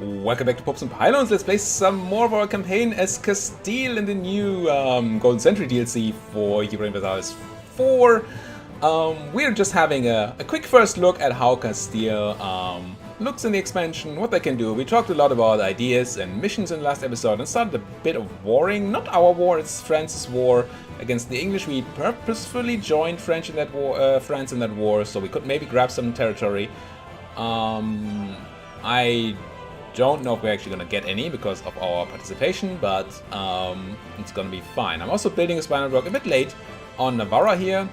Welcome back to Popes and Pylons. Let's play some more of our campaign as Castille in the new Golden Century DLC for Europa Universalis 4. We're just having a quick first look at how Castille looks in the expansion, what they can do. We talked a lot about ideas and missions in the last episode and started a bit of warring. Not our war, it's France's war against the English. We purposefully joined France in that war, so we could maybe grab some territory. I don't know if we're actually going to get any because of our participation, but it's going to be fine. I'm also building a spinal block a bit late on Navarra here.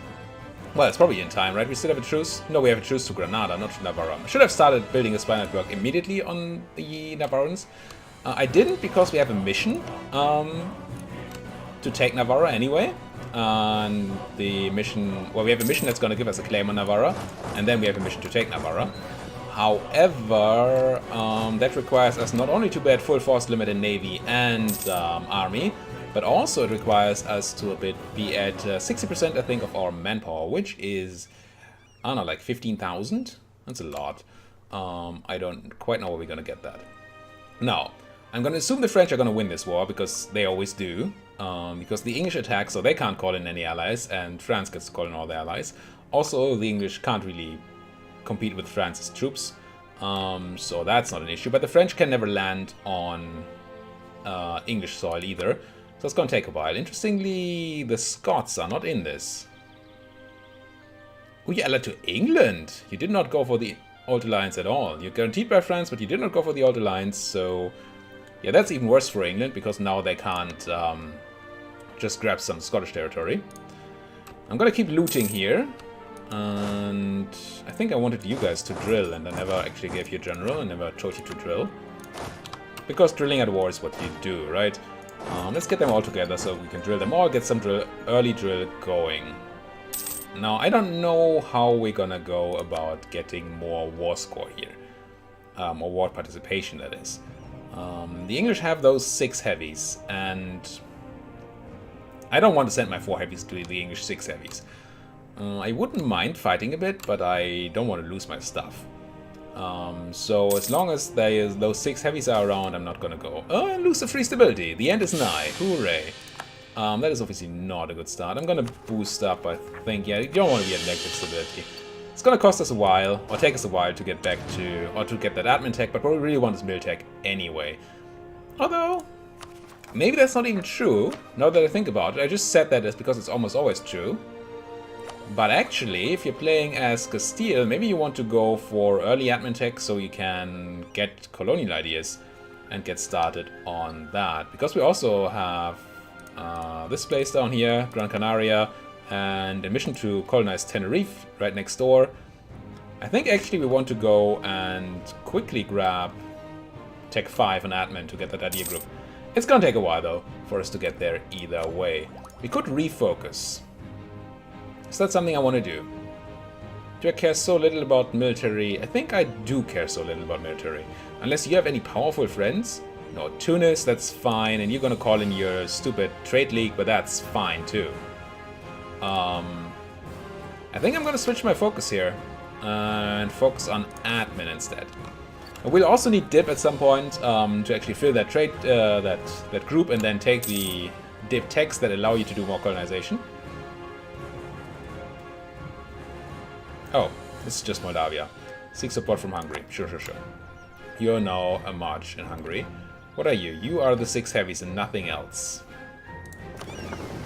Well, it's probably in time, right? We still have a truce? No, we have a truce to Granada, not to Navarra. I should have started building a spinal block immediately on the Navarrans. I didn't because we have a mission to take Navarra anyway. And the mission, well, we have a mission that's going to give us a claim on Navarra, and then we have a mission to take Navarra. However, that requires us not only to be at full force limit in Navy and Army, but also it requires us to be at 60%, I think, of our manpower, which is, I don't know, like 15,000? That's a lot. I don't quite know where we're going to get that. Now, I'm going to assume the French are going to win this war, because they always do. Because the English attack, so they can't call in any allies, and France gets to call in all the allies. Also, the English can't really compete with France's troops, so that's not an issue. But the French can never land on English soil either, so it's going to take a while. Interestingly, the Scots are not in this. Oh, you allied to England! You did not go for the Old Alliance at all. You're guaranteed by France, but you did not go for the Old Alliance, so yeah, that's even worse for England, because now they can't just grab some Scottish territory. I'm going to keep looting here. And I think I wanted you guys to drill, and I never actually gave you a general. I never told you to drill. Because drilling at war is what you do, right? Let's get them all together so we can drill them all, get some early drill going. Now, I don't know how we're gonna go about getting more war score here. Or war participation, that is. The English have those 6 heavies, and I don't want to send my 4 heavies to the English 6 heavies. I wouldn't mind fighting a bit, but I don't want to lose my stuff. So as long as those 6 heavies are around, I'm not going to go. Oh, and lose the free stability. The end is nigh. Hooray. That is obviously not a good start. I'm going to boost up, I think. Yeah, you don't want to be at negative stability. It's going to cost us a while, or take us a while to get back to, or to get that admin tech, but what we really want is mil tech anyway. Although, maybe that's not even true, now that I think about it. I just said that because it's almost always true. But actually, if you're playing as Castille, maybe you want to go for early admin tech so you can get colonial ideas and get started on that. Because we also have this place down here, Gran Canaria, and a mission to colonize Tenerife right next door. I think actually we want to go and quickly grab Tech 5 and admin to get that idea group. It's gonna take a while though for us to get there either way. We could refocus. Is that something I want to do? Do I care so little about military? I think I do care so little about military. Unless you have any powerful friends. No, Tunis, that's fine. And you're going to call in your stupid trade league, but that's fine too. I think I'm going to switch my focus here. And focus on admin instead. We'll also need dip at some point to actually fill that trade, that group, and then take the dip techs that allow you to do more colonization. Oh, this is just Moldavia. Seek support from Hungary. Sure. You're now a march in Hungary. What are you? You are the 6 heavies and nothing else.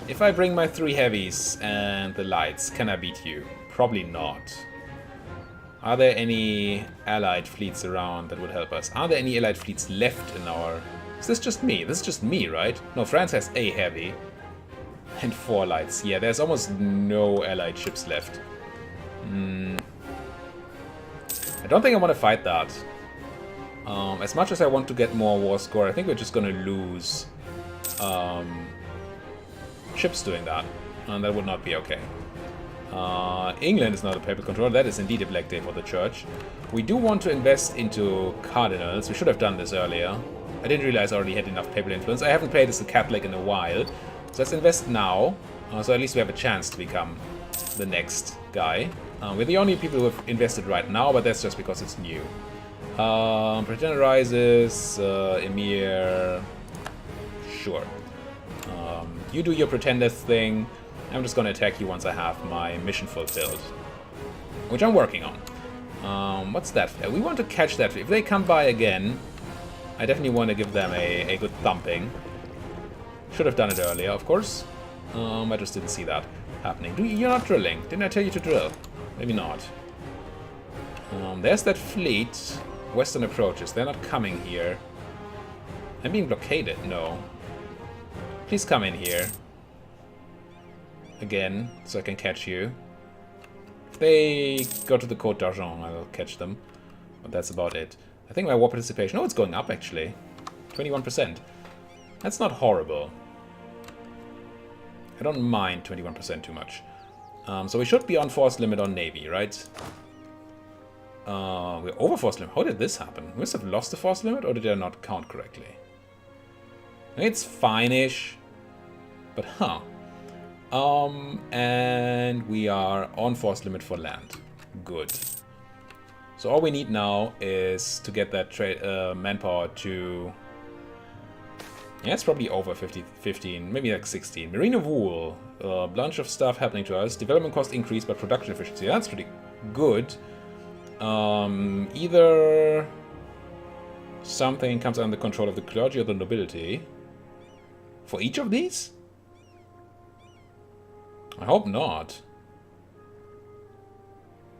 If I bring my 3 heavies and the lights, can I beat you? Probably not. Are there any allied fleets around that would help us? Are there any allied fleets left in our... Is this just me? This is just me, right? No, France has a heavy. And 4 lights. Yeah, there's almost no allied ships left. I don't think I want to fight that. As much as I want to get more war score, I think we're just going to lose ships doing that. And that would not be okay. England is not a papal control. That is indeed a black day for the church. We do want to invest into cardinals. We should have done this earlier. I didn't realize I already had enough papal influence. I haven't played as a Catholic in a while. So let's invest now. So at least we have a chance to become the next guy. We're the only people who have invested right now, but that's just because it's new. Pretender rises, Emir... Sure. You do your pretender thing. I'm just gonna attack you once I have my mission fulfilled. Which I'm working on. What's that? We want to catch that. If they come by again, I definitely want to give them a good thumping. Should have done it earlier, of course. I just didn't see that happening. You're not drilling. Didn't I tell you to drill? Maybe not. There's that fleet. Western approaches. They're not coming here. I'm being blockaded. No. Please come in here. Again, so I can catch you. If they go to the Côte d'Argent, I'll catch them. But that's about it. I think my war participation... Oh, it's going up, actually. 21%. That's not horrible. I don't mind 21% too much. So we should be on force limit on Navy, right? We're over force limit. How did this happen? We must have lost the force limit, or did I not count correctly? It's fine-ish. But, huh. And we are on force limit for land. Good. So all we need now is to get that manpower to... Yeah, it's probably over 15, maybe like 16. Merino wool. Bunch of stuff happening to us. Development cost increase, but production efficiency. That's pretty good. Either something comes under control of the clergy or the nobility. For each of these? I hope not.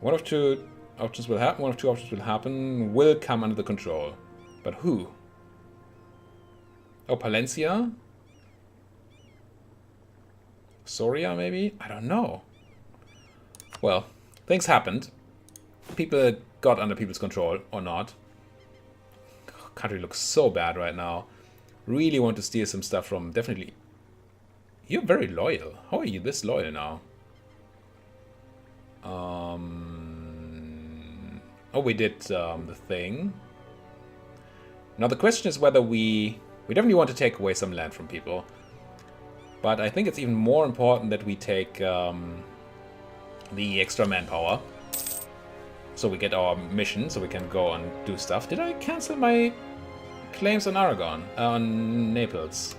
One of two options will happen. One of two options will happen. Will come under the control. But who? Oh, Palencia? Soria, maybe? I don't know. Well, things happened. People got under people's control, or not. Country looks so bad right now. Really want to steal some stuff from... Definitely... You're very loyal. How are you this loyal now? Oh, we did the thing. Now the question is whether we definitely want to take away some land from people. But I think it's even more important that we take the extra manpower. So we get our mission, so we can go and do stuff. Did I cancel my claims on Aragon? On Naples?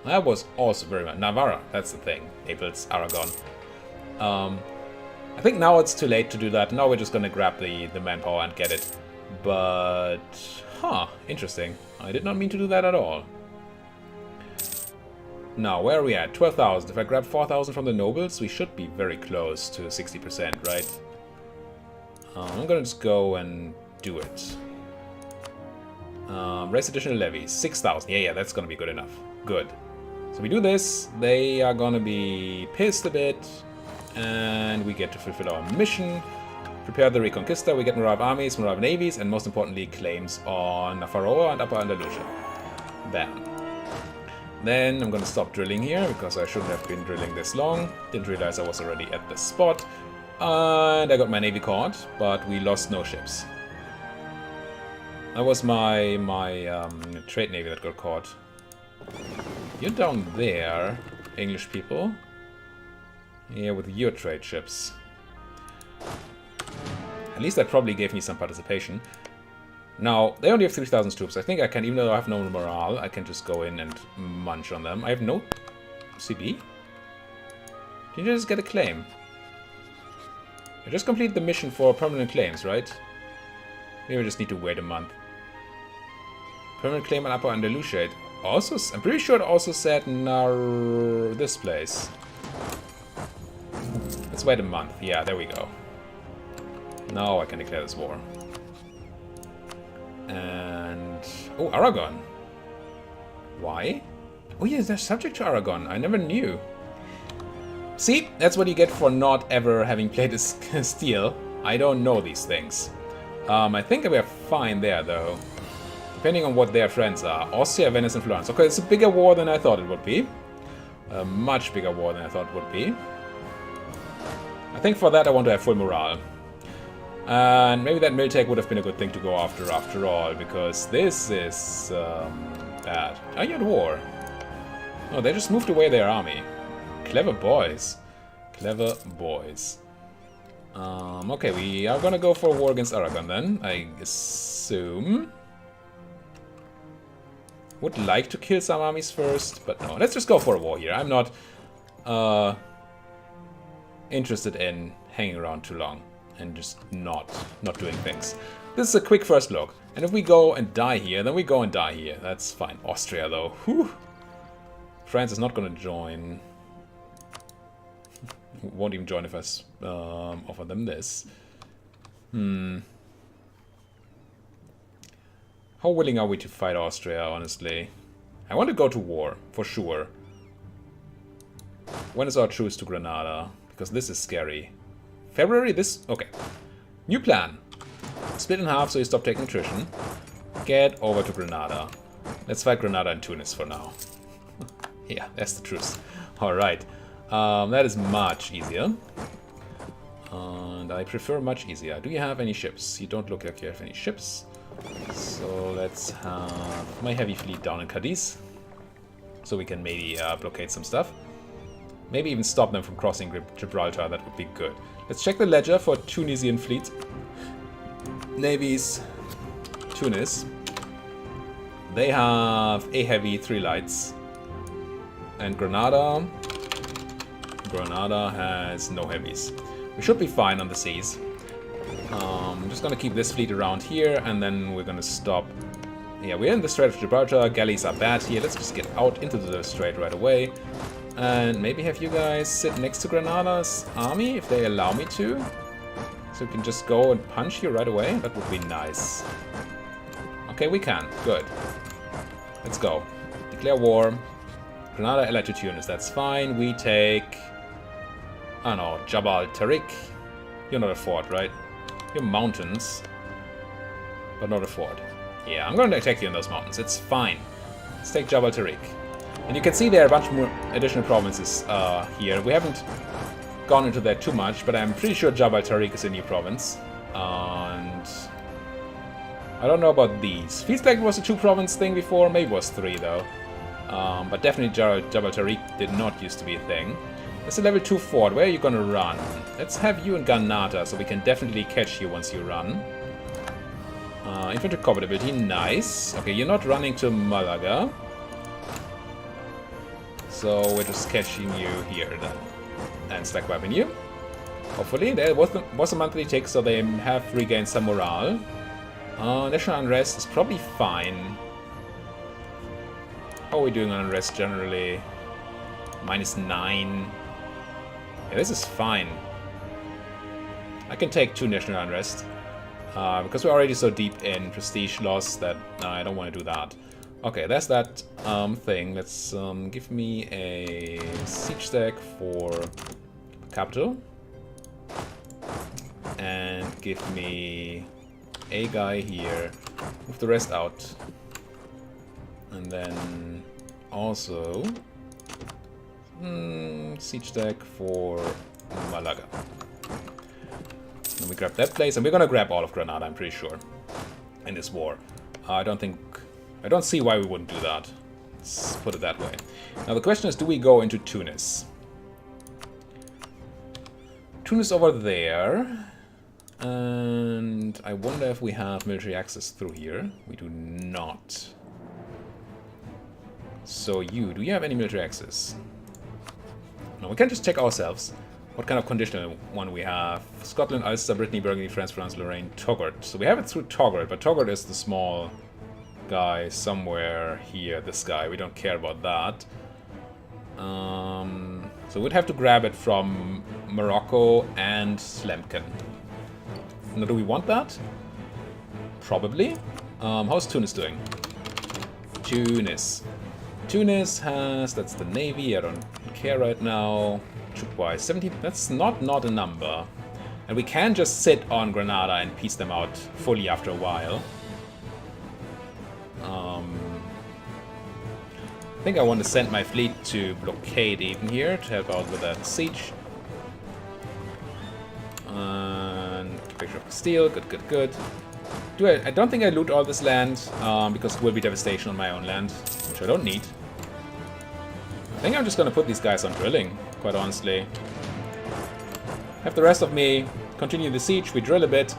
That was also very much... Navarra, that's the thing. Naples, Aragon. I think now it's too late to do that. Now we're just gonna grab the manpower and get it. But... Huh, interesting. I did not mean to do that at all. Now, where are we at? 12,000. If I grab 4,000 from the nobles, we should be very close to 60%, right? I'm gonna just go and do it. Raise additional levies. 6,000. Yeah, that's gonna be good enough. Good. So we do this. They are gonna be pissed a bit. And we get to fulfill our mission. Prepare the Reconquista. We get Morav armies, Morav navies, and most importantly, claims on Navarro and Upper Andalusia. Bam. Then I'm gonna stop drilling here, because I shouldn't have been drilling this long. Didn't realize I was already at the spot. And I got my navy caught, but we lost no ships. That was my trade navy that got caught. You're down there, English people. Yeah, with your trade ships. At least that probably gave me some participation. Now, they only have 3,000 troops. I think I can, even though I have no morale, I can just go in and munch on them. I have no CB? Did you just get a claim? I just completed the mission for permanent claims, right? Maybe I just need to wait a month. Permanent claim on Upper Andalusia. Also, I'm pretty sure it also said this place. Let's wait a month. Yeah, there we go. Now I can declare this war. And... Oh, Aragon. Why? Oh yeah, they're subject to Aragon. I never knew. See, that's what you get for not ever having played this Castile. I don't know these things. I think we're fine there, though. Depending on what their friends are. Austria, Venice, and Florence. Okay, it's a bigger war than I thought it would be. A much bigger war than I thought it would be. I think for that I want to have full morale. And maybe that Miltech would have been a good thing to go after all, because this is bad. Are you at war? Oh, they just moved away their army. Clever boys. Clever boys. Okay, we are gonna go for a war against Aragon then, I assume. Would like to kill some armies first, but no. Let's just go for a war here. I'm not interested in hanging around too long and just not doing things. This is a quick first look. And if we go and die here, then we go and die here. That's fine. Austria, though. Whew. France is not going to join. Won't even join if I offer them this. How willing are we to fight Austria, honestly? I want to go to war, for sure. When is our truce to Granada? Because this is scary. February? This? Okay. New plan. Split in half so you stop taking attrition. Get over to Granada. Let's fight Granada and Tunis for now. Yeah, that's the truce. Alright. That is much easier. And I prefer much easier. Do you have any ships? You don't look like you have any ships. So let's have my heavy fleet down in Cadiz. So we can maybe blockade some stuff. Maybe even stop them from crossing Gibraltar. That would be good. Let's check the ledger for Tunisian fleet. Navies. Tunis. They have a heavy, 3 lights. And Granada. Granada has no heavies. We should be fine on the seas. I'm just gonna keep this fleet around here, and then we're gonna stop. Yeah, we're in the Strait of Gibraltar. Galleys are bad here. Let's just get out into the strait right away. And maybe have you guys sit next to Granada's army, if they allow me to. So we can just go and punch here right away. That would be nice. Okay, we can. Good. Let's go. Declare war. Granada allied to Tunis. That's fine. We take... I don't know, Jabal Tariq. You're not a fort, right? You're mountains. But not a fort. Yeah, I'm going to attack you in those mountains. It's fine. Let's take Jabal Tariq. And you can see there are a bunch more additional provinces here. We haven't gone into that too much, but I'm pretty sure Jabal Tariq is a new province. And I don't know about these. Feels like it was a 2-province thing before. Maybe it was 3 though. But definitely Jabal Tariq did not used to be a thing. It's a level 2 fort. Where are you gonna run? Let's have you in Granada, so we can definitely catch you once you run. Infantry compatibility, nice. Okay, you're not running to Malaga. So we're just catching you here then. And stack wiping you. Hopefully. There was a monthly tick, so they have regained some morale. National unrest is probably fine. How are we doing on unrest generally? -9. Yeah, this is fine. I can take 2 national unrest. Because we're already so deep in prestige loss that I don't want to do that. Okay, that's that thing. Let's give me a siege stack for capital. And give me a guy here. Move the rest out. And then also siege stack for Malaga. Then we grab that place, and we're gonna grab all of Granada, I'm pretty sure, in this war. I don't see why we wouldn't do that. Let's put it that way. Now the question is, do we go into Tunis? Tunis over there. And I wonder if we have military access through here. We do not. So do you have any military access? No, we can just check ourselves. What kind of conditional one we have? Scotland, Ulster, Brittany, Burgundy, France, France, Lorraine, Toggart. So we have it through Toggart, but Toggart is the small guy somewhere here, this guy. We don't care about that. So we'd have to grab it from Morocco and Slemken. Now, do we want that? Probably. How's Tunis doing? Tunis has, that's the navy, I don't care right now. Troop-wise, 17, that's not a number. And we can just sit on Granada and piece them out fully after a while. I think I want to send my fleet to blockade even here to help out with that siege. And picture of Castile, good. I don't think I loot all this land, because it will be devastation on my own land, which I don't need. I think I'm just gonna put these guys on drilling, quite honestly. Have the rest of me continue the siege, we drill a bit,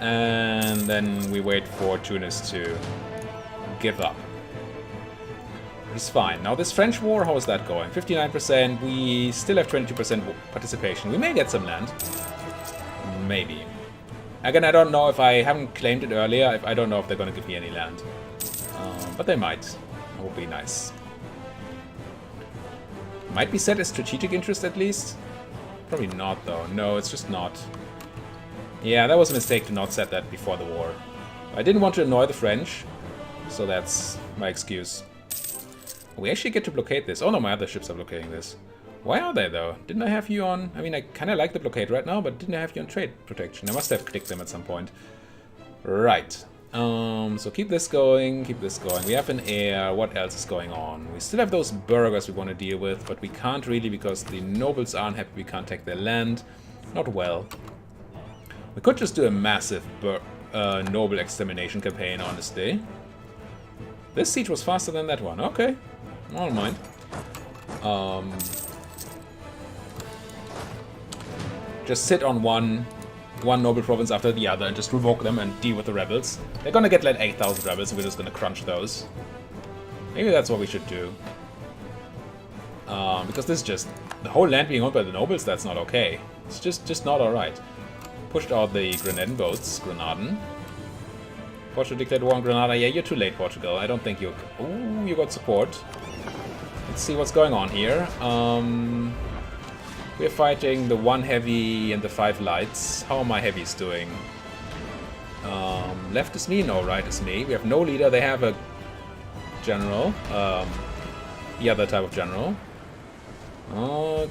and then we wait for Tunis to give up. It's fine. Now this French war, how is that going? 59%, we still have 22% participation. We may get some land. Maybe. Again, I don't know if I haven't claimed it earlier. I don't know if they're going to give me any land. But they might. That would be nice. Might be set as strategic interest at least. Probably not though. No, it's just not. Yeah, that was a mistake to not set that before the war. I didn't want to annoy the French. So that's my excuse. We actually get to blockade this. Oh no, my other ships are blockading this. Why are they though? Didn't I have you on... I mean, I kind of like the blockade right now, but didn't I have you on trade protection? I must have clicked them at some point. Right. So keep this going, keep this going. We have an air. What else is going on? We still have those burghers we want to deal with, but we can't really because the nobles aren't happy we can't take their land. Not well. We could just do a massive noble extermination campaign, honestly. This siege was faster than that one. Okay. I don't mind. Just sit on one noble province after the other and just revoke them and deal with the rebels. They're gonna get like 8,000 rebels and we're just gonna crunch those. Maybe that's what we should do. Because this is just... the whole land being owned by the nobles, that's not okay. It's just not alright. Pushed out the Grenaden boats. Grenaden. Portugal declared war on Granada. Yeah, you're too late, Portugal. I don't think you... Ooh, you got support. Let's see what's going on here. We're fighting the 1 heavy and the 5 lights. How are my heavies doing? Left is me? No, right is me. We have no leader. They have a general. The other type of general.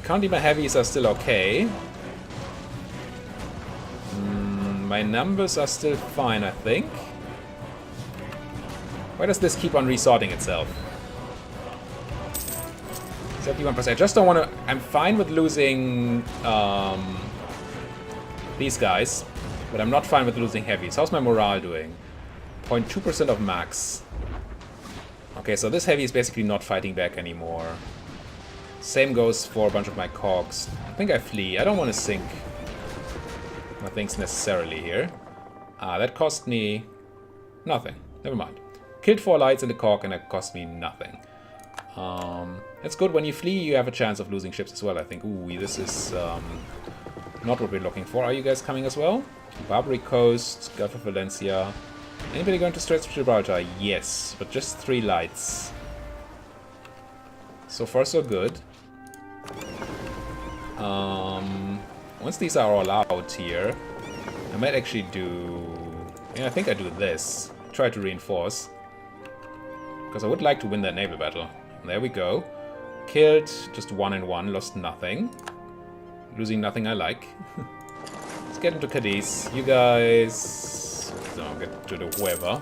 Currently my heavies are still okay. My numbers are still fine, I think. Why does this keep on resorting itself? 71%. I just don't want to... I'm fine with losing these guys, but I'm not fine with losing heavies. How's my morale doing? 0.2% of max. Okay, so this heavy is basically not fighting back anymore. Same goes for a bunch of my cogs. I think I flee. I don't want to sink my things necessarily here. That cost me nothing. Never mind. Killed 4 lights in the cog and that cost me nothing. It's good. When you flee, you have a chance of losing ships as well, I think. Ooh, this is not what we're looking for. Are you guys coming as well? Barbary Coast, Gulf of Valencia. Anybody going to Straits of Gibraltar? Yes, but just 3 lights. So far, so good. Once these are all out here, I might actually do... yeah, I think I do this. Try to reinforce. Because I would like to win that naval battle. There we go. Killed, just 1 and 1, lost nothing. Losing nothing I like. Let's get into Cadiz. You guys... don't get to the whoever.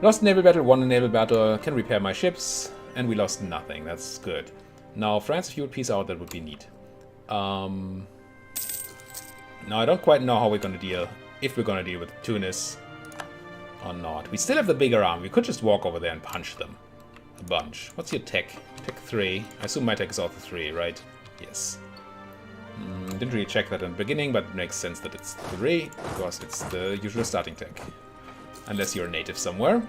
Lost naval battle, won a naval battle, can repair my ships, and we lost nothing. That's good. Now, France, if you would peace out, that would be neat. Now, I don't quite know how we're gonna deal, if we're gonna deal with Tunis or not. We still have the bigger army. We could just walk over there and punch them. A bunch. What's your tech? Tech 3. I assume my tech is also 3, right? Yes. Didn't really check that in the beginning, but it makes sense that it's 3, because it's the usual starting tech. Unless you're a native somewhere.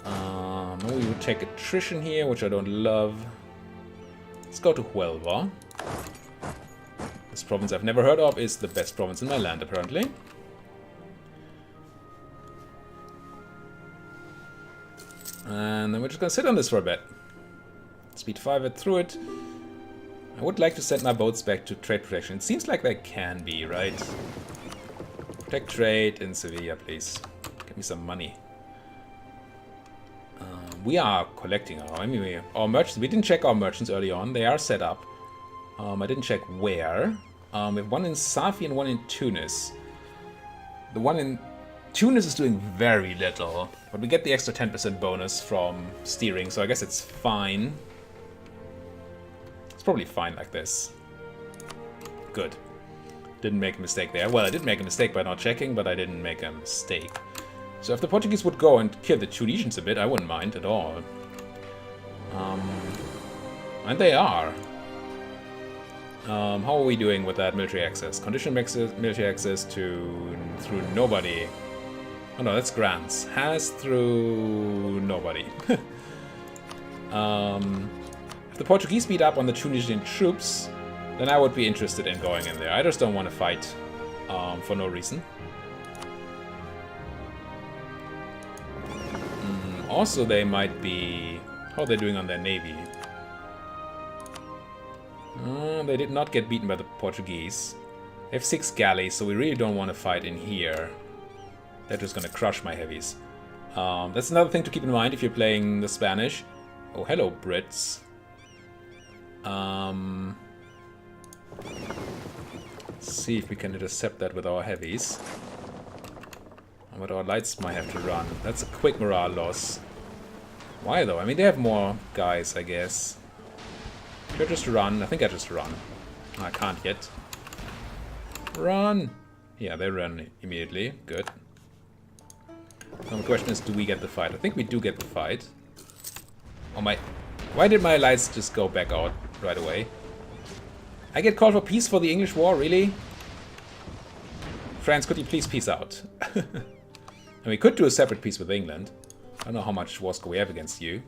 No, we would take attrition here, which I don't love. Let's go to Huelva. This province I've never heard of is the best province in my land, apparently. And then we're just gonna sit on this for a bit. Speed 5 it through it. I would like to send my boats back to trade protection. It seems like they can be, right? Protect trade in Sevilla, please. Give me some money. We are collecting our merchants. We didn't check our merchants early on. They are set up. I didn't check where. We have one in Safi and one in Tunis. The one in Tunis is doing very little, but we get the extra 10% bonus from steering, so I guess it's fine. It's probably fine like this. Good. Didn't make a mistake there. Well, I did make a mistake by not checking, but I didn't make a mistake. So if the Portuguese would go and kill the Tunisians a bit, I wouldn't mind at all. And they are. How are we doing with that military access? Conditional military access through nobody. Oh no, that's grants. Has through nobody. If the Portuguese beat up on the Tunisian troops, then I would be interested in going in there. I just don't want to fight for no reason. Also, they might be... How are they doing on their navy? They did not get beaten by the Portuguese. They have 6 galleys, so we really don't want to fight in here. They're just going to crush my heavies. That's another thing to keep in mind if you're playing the Spanish. Oh, hello, Brits. Let's see if we can intercept that with our heavies. But our lights might have to run. That's a quick morale loss. Why though? I mean, they have more guys, I guess. Should I just run? I think I just run. I can't yet. Run! Yeah, they run immediately. Good. Now the question is, do we get the fight? I think we do get the fight. Oh my... Why did my lights just go back out right away? I get called for peace for the English war, really? France, could you please peace out? And we could do a separate peace with England. I don't know how much war score we have against you.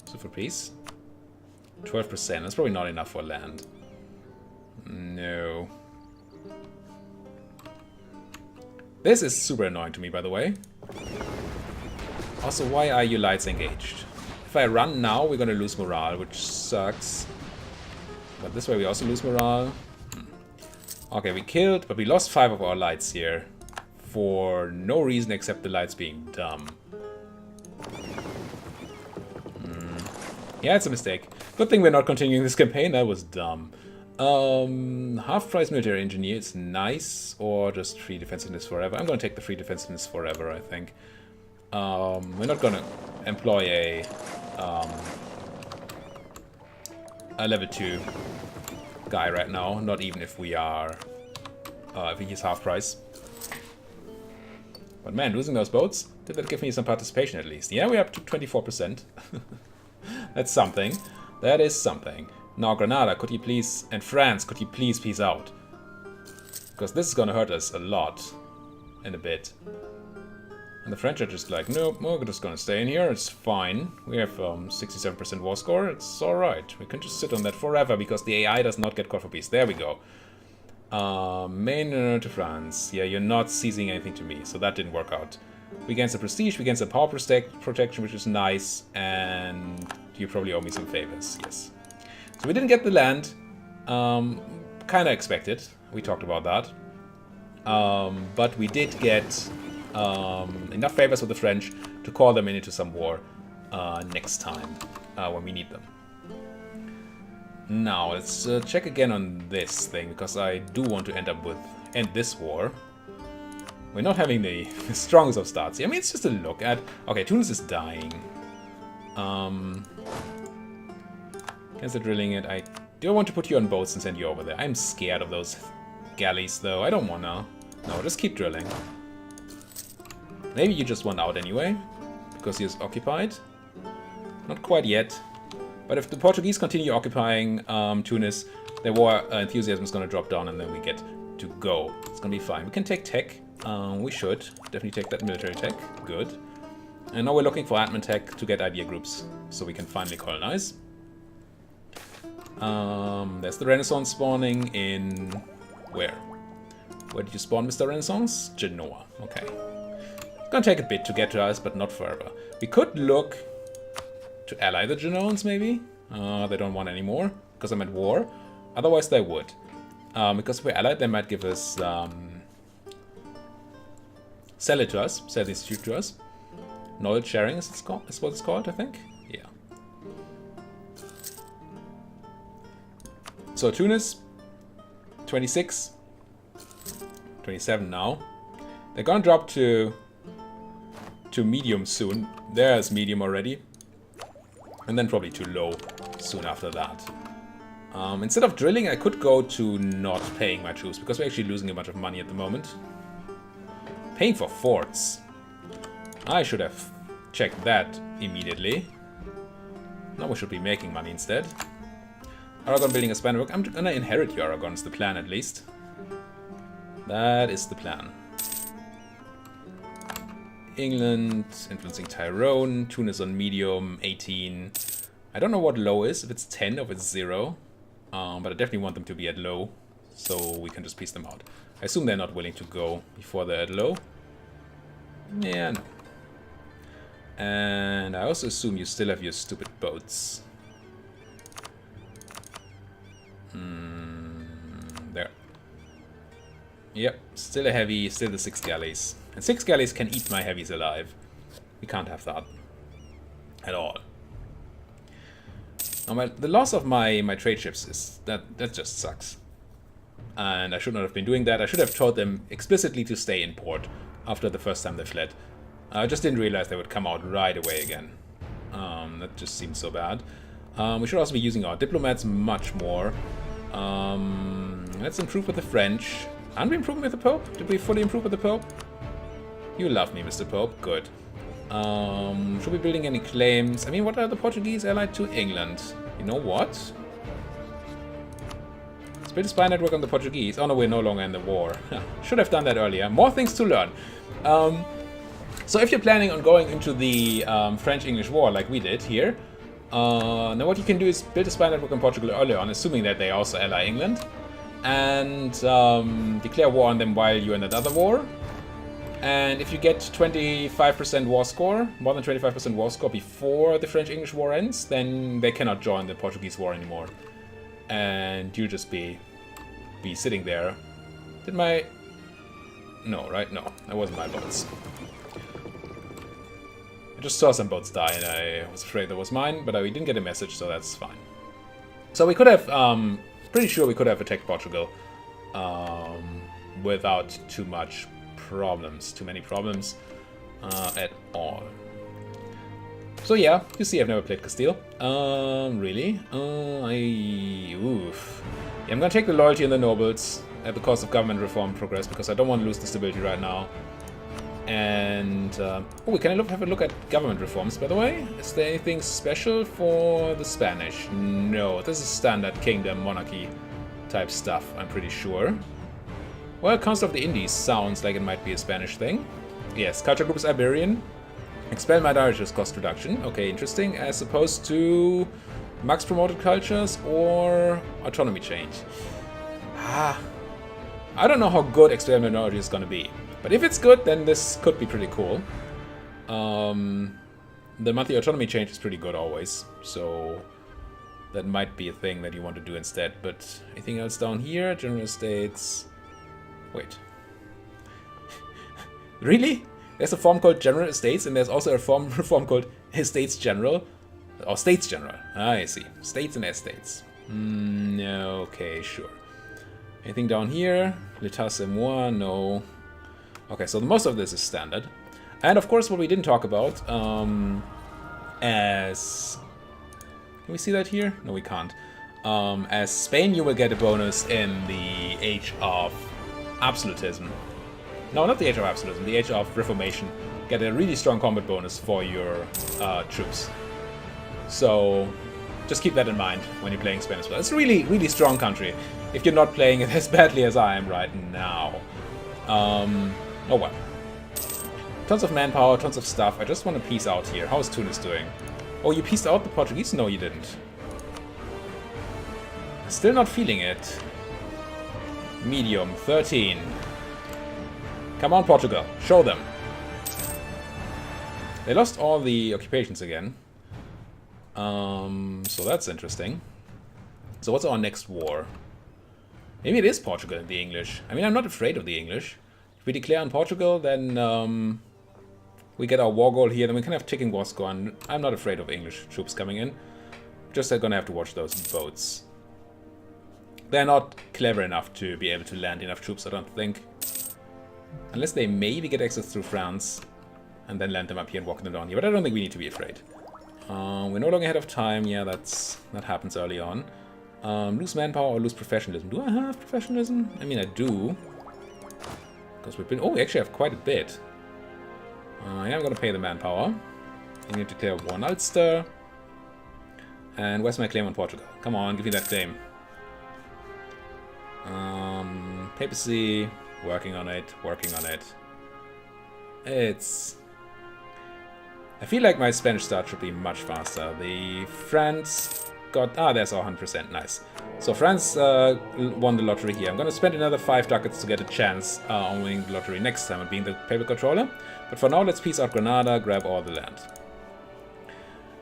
So for peace? 12%. That's probably not enough for land. No. This is super annoying to me, by the way. Also, why are you lights engaged? If I run now, we're gonna lose morale, which sucks. But this way we also lose morale. Okay, we killed, but we lost 5 of our lights here. For no reason except the lights being dumb. Yeah, it's a mistake. Good thing we're not continuing this campaign, that was dumb. Half-price military engineer is nice, or just free defensiveness forever. I'm gonna take the free defensiveness forever, I think. We're not gonna employ a level 2 guy right now, not even if we are, if he is half price. But man, losing those boats, did that give me some participation at least? Yeah, we're up to 24%. That's something. That is something. Now, Granada, could you please... And France, could you please peace out? Because this is gonna hurt us a lot. In a bit. And the French are just like, nope, we're just gonna stay in here, it's fine. We have 67% war score, it's alright. We can just sit on that forever, because the AI does not get called for peace. There we go. Main to France. Yeah, you're not seizing anything to me, so that didn't work out. We gained some prestige, we gained some power protection, which is nice, and you probably owe me some favors, yes. So we didn't get the land, kinda expected, we talked about that. But we did get enough favors with the French to call them into some war next time, when we need them. Now, let's check again on this thing, because I do want to end this war. We're not having the strongest of starts. I mean, it's just a look at... Okay, Tunis is dying. Cancel drilling it. I do want to put you on boats and send you over there. I'm scared of those galleys, though. I don't wanna. No, just keep drilling. Maybe you just want out anyway, because he is occupied. Not quite yet. But if the Portuguese continue occupying Tunis, their war enthusiasm is going to drop down, and then we get to go. It's going to be fine. We can take tech. We should definitely take that military tech. Good. And now we're looking for admin tech to get idea groups, so we can finally colonize. There's the Renaissance spawning in... Where? Where did you spawn, Mr. Renaissance? Genoa. Okay. It's going to take a bit to get to us, but not forever. We could look... to ally the Genoans, maybe? They don't want any more, because I'm at war. Otherwise, they would. Because if we're allied, they might give us... sell it to us. Sell the institute to us. Knowledge sharing is what it's called, I think. Yeah. So, Tunis. 26. 27 now. They're gonna drop to medium soon. There's medium already. And then probably too low soon after that. Instead of drilling, I could go to not paying my troops, because we're actually losing a bunch of money at the moment. Paying for forts. I should have checked that immediately. Now we should be making money instead. Aragon building a Spanish work. I'm gonna inherit your Aragon, is the plan at least. That is the plan. England, influencing Tyrone. Tunis on medium, 18. I don't know what low is, if it's 10 or if it's 0. But I definitely want them to be at low, so we can just piece them out. I assume they're not willing to go before they're at low. Yeah, no. And I also assume you still have your stupid boats. There. Yep, still a heavy, still the 6 galleys. And 6 galleys can eat my heavies alive. We can't have that. At all. Now the loss of my trade ships is... That just sucks. And I should not have been doing that. I should have told them explicitly to stay in port after the first time they fled. I just didn't realize they would come out right away again. That just seems so bad. We should also be using our diplomats much more. Let's improve with the French. Aren't we improving with the Pope? Did we fully improve with the Pope? You love me, Mr. Pope. Good. Should we be building any claims? I mean, what are the Portuguese allied to England? You know what? Let's build a spy network on the Portuguese. Oh no, we're no longer in the war. Should have done that earlier. More things to learn. So if you're planning on going into the French-English war like we did here, now what you can do is build a spy network in Portugal early on, assuming that they also ally England, and declare war on them while you're in that other war. And if you get 25% war score, more than 25% war score before the French-English war ends, then they cannot join the Portuguese war anymore. And you'll just be sitting there. Did my... No, right? No, that wasn't my boats. I just saw some boats die and I was afraid that was mine, but we didn't get a message, so that's fine. So we could have... pretty sure we could have attacked Portugal without too many problems at all. So yeah, you see I've never played Castile. Really? Oof. Yeah, I'm gonna take the loyalty and the nobles at the cost of government reform progress, because I don't want to lose the stability right now. And, oh, we can have a look at government reforms, by the way. Is there anything special for the Spanish? No, this is standard kingdom, monarchy type stuff, I'm pretty sure. Well, Council of the Indies sounds like it might be a Spanish thing. Yes, culture group is Iberian. Expel minorities cost reduction. Okay, interesting. As opposed to max promoted cultures or autonomy change. I don't know how good expel minority is going to be. But if it's good, then this could be pretty cool. The monthly autonomy change is pretty good always. So that might be a thing that you want to do instead. But anything else down here? General Estates... Wait. Really? There's a form called General Estates, and there's also a form called Estates General. Or States General. I see. States and Estates. Okay, sure. Anything down here? L'État c'est moi? No. Okay, so most of this is standard. And of course, what we didn't talk about, as... Can we see that here? No, we can't. As Spain, you will get a bonus in the Age of Absolutism. No, not the Age of Absolutism, the Age of Reformation. Get a really strong combat bonus for your troops. So just keep that in mind when you're playing Spain as well. It's a really, really strong country if you're not playing it as badly as I am right now. Oh well. Tons of manpower, tons of stuff. I just want to peace out here. How's Tunis doing? Oh, you pieced out the Portuguese? No, you didn't. Still not feeling it. Medium, 13. Come on, Portugal. Show them. They lost all the occupations again. So that's interesting. So what's our next war? Maybe it is Portugal and the English. I mean, I'm not afraid of the English. If we declare on Portugal, then we get our war goal here. Then we can have ticking war score. And I'm not afraid of English troops coming in. Just they're gonna have to watch those boats. They're not clever enough to be able to land enough troops, I don't think. Unless they maybe get access through France and then land them up here and walk them down here. But I don't think we need to be afraid. We're no longer ahead of time. Yeah, that happens early on. Lose manpower or lose professionalism. Do I have professionalism? I mean, I do. Because we've been... Oh, we actually have quite a bit. Yeah, I'm going to pay the manpower. I need to declare war on Ulster. And where's my claim on Portugal? Come on, give me that claim. Papacy, working on it, working on it. It's... I feel like my Spanish start should be much faster. The France got... Ah, there's our 100%, nice. So France won the lottery here. I'm gonna spend another 5 ducats to get a chance on winning the lottery next time and being the paper controller. But for now, let's peace out Granada, grab all the land.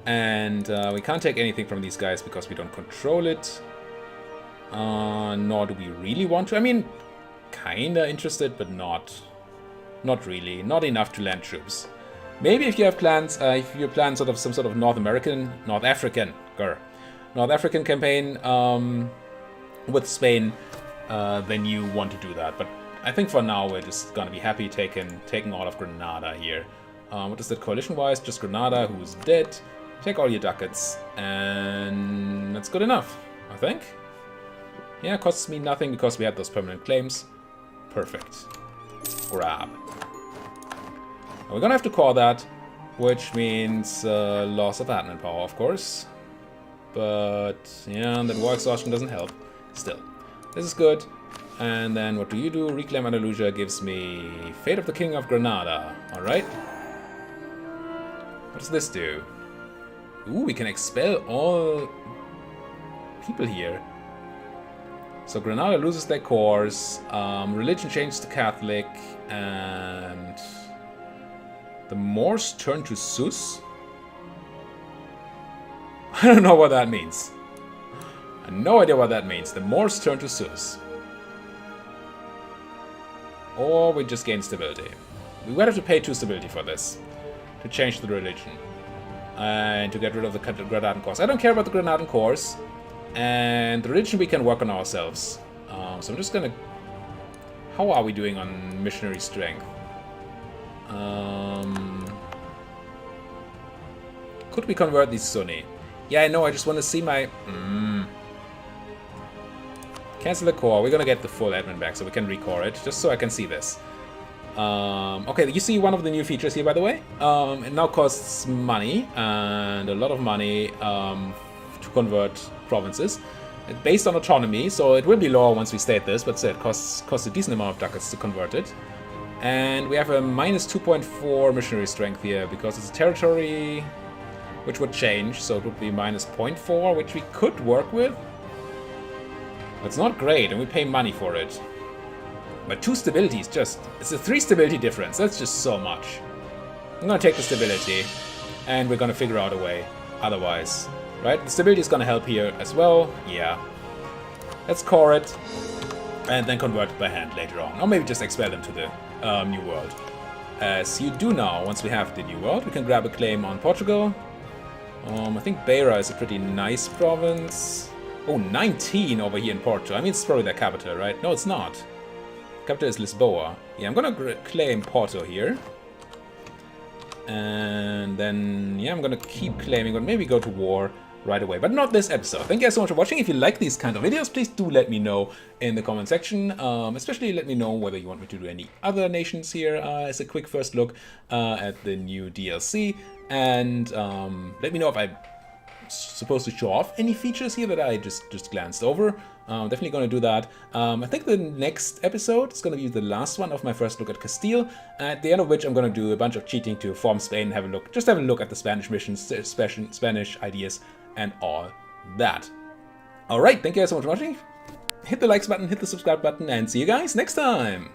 And we can't take anything from these guys because we don't control it. Nor do we really want to. I mean, kinda interested, but not really. Not enough to land troops. Maybe if you have plans, if you plan sort of some sort of North African campaign with Spain, then you want to do that. But I think for now we're just gonna be happy taking all of Granada here. What is that coalition-wise? Just Granada, who's dead. Take all your ducats, and that's good enough, I think. Yeah, it costs me nothing because we had those permanent claims. Perfect. Grab. We're gonna have to call that, which means loss of admin power, of course. But yeah, that war exhaustion doesn't help. Still, this is good. And then what do you do? Reclaim Andalusia gives me Fate of the King of Granada. All right. What does this do? Ooh, we can expel all people here. So Granada loses their cores. Religion changes to Catholic, and the Moors turn to Sus. I don't know what that means. I have no idea what that means. The Moors turn to Sus. Or we just gain stability. We would have to pay 2 stability for this. To change the religion. And to get rid of the Granadan cores. I don't care about the Granadan cores. And the religion we can work on ourselves. So I'm just gonna... How are we doing on missionary strength? Could we convert these Sunni? Yeah, I know, I just want to see my... Cancel the core. We're gonna get the full admin back so we can recore it, just so I can see this. Okay, you see one of the new features here, by the way. It now costs money, and a lot of money to convert provinces. It's based on autonomy, so it will be lower once we state this, but still, it costs a decent amount of ducats to convert it. And we have a minus 2.4 missionary strength here, because it's a territory which would change, so it would be minus 0.4, which we could work with. It's not great, and we pay money for it. But 2 stability is just... It's a 3 stability difference. That's just so much. I'm gonna take the stability, and we're gonna figure out a way otherwise. Right? The stability is gonna help here as well. Yeah. Let's core it, and then convert it by hand later on. Or maybe just expel them to the New World. As you do now, once we have the New World, we can grab a claim on Portugal. I think Beira is a pretty nice province. Oh, 19 over here in Porto. I mean, it's probably their capital, right? No, it's not. Capital is Lisboa. Yeah, I'm gonna claim Porto here. And then, yeah, I'm gonna keep claiming, but maybe go to war right away. But not this episode. Thank you guys so much for watching. If you like these kind of videos, please do let me know in the comment section. Especially let me know whether you want me to do any other nations here as a quick first look at the new DLC. And let me know if I'm supposed to show off any features here that I just glanced over. Definitely going to do that. I think the next episode is going to be the last one of my first look at Castile, at the end of which I'm going to do a bunch of cheating to form Spain and have a look at the Spanish missions, Spanish ideas, and all that. Alright, thank you guys so much for watching. Hit the likes button, hit the subscribe button, and see you guys next time!